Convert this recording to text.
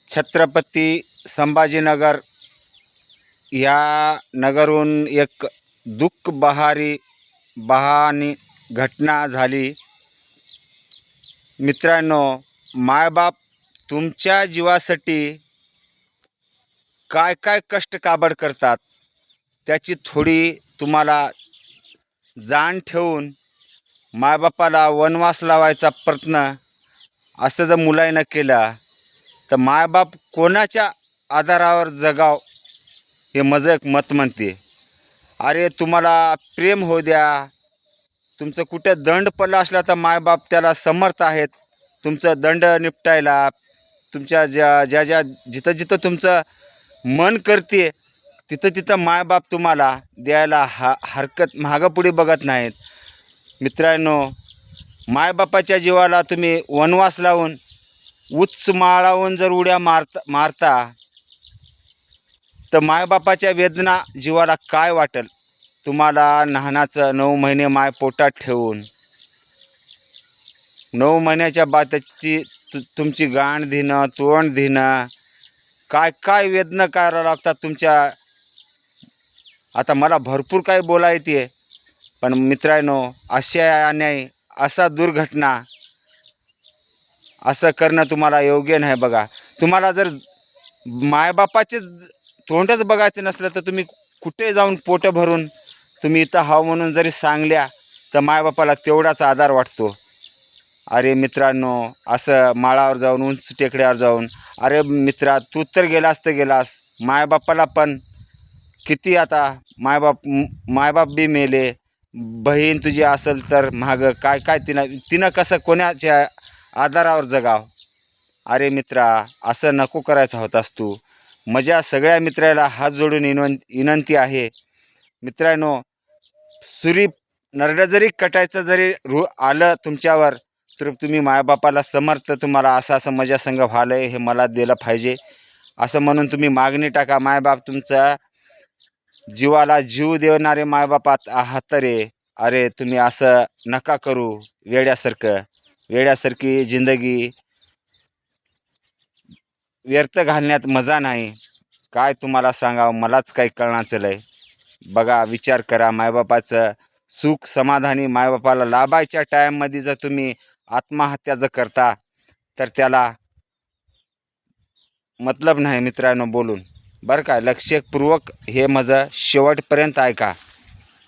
छत्रपती संभाजीनगर या नगरहून एक दुःख बहानी घटना झाली. मित्रांनो, मायबाप तुमच्या जीवासाठी काय काय कष्ट काबड करतात त्याची थोडी तुम्हाला जाण ठेवून मायबापाला वनवास लावायचा प्रयत्न असं जर मुलांना केला तर मायबाप कोणाच्या आधारावर जगाव हे माझं एक मत म्हणते. अरे तुम्हाला प्रेम होऊ द्या, तुमचं कुठं दंड पडला असला तर मायबाप त्याला समर्थ आहेत तुमचं दंड निपटायला. तुमच्या ज्या जिथं जिथं तुमचं मन करते तिथं तिथं मायबाप तुम्हाला द्यायला हरकत मागं पुढे बघत नाहीत. मित्रांनो, मायबापाच्या जीवाला तुम्ही वनवास लावून उच्च माळावून जर उड्या मारता तर मायबापाच्या वेदना जीवाला काय वाटेल. तुम्हाला लहानाचं 9 महिने माय पोटात ठेवून 9 महिन्याच्या बाद त्याची तुमची गाण देणं, तोंड देणं, काय काय वेदना करावं लागतात तुमच्या. आता मला भरपूर काही बोलायचे, पण मित्रांनो, अशा अन्याय, असा दुर्घटना असं करणं तुम्हाला योग्य नाही. बघा, तुम्हाला जर मायबापाचे तोंडच बघायचं नसलं तर तुम्ही कुठे जाऊन पोटं भरून तुम्ही इथं हाव म्हणून जरी सांगल्या तर मायबापाला तेवढाच आधार वाटतो. अरे मित्रांनो, असं माळावर जाऊन उंच टेकड्यावर जाऊन, अरे मित्रा तू तर गेलास, मायबापाला पण किती आता मायबाप बी मेले. बहीण तुझी असेल तर मागं काय काय तिनं कसं कोणाच्या आधारावर जगाव. अरे मित्रा, असं नको करायचं होतास तू. माझ्या सगळ्या मित्राला हात जोडून विनंती आहे. मित्रांनो, सुरी नरडं जरी कटायचं जरी आलं तुमच्यावर तर तुम्ही मायबापाला समर्थ, तुम्हाला असं माझ्या संग व्हालं हे मला दिलं पाहिजे असं म्हणून तुम्ही मागणी टाका. मायबाप तुमचा जीवाला जीव देणारे मायबापात आहात रे. अरे तुम्ही असं नका करू. वेड्यासारखी जिंदगी व्यर्थ घालण्यात मजा नाही. काय तुम्हाला सांगावं मलाच काही कळणार लय. बघा, विचार करा. मायबापाचं सुख समाधानी मायबापाला लाभायच्या टाईममध्ये जर तुम्ही आत्महत्या जर करता तर त्याला मतलब नाही मित्रांनो बोलून. बरं का, लक्षपूर्वक हे माझं शेवटपर्यंत ऐका.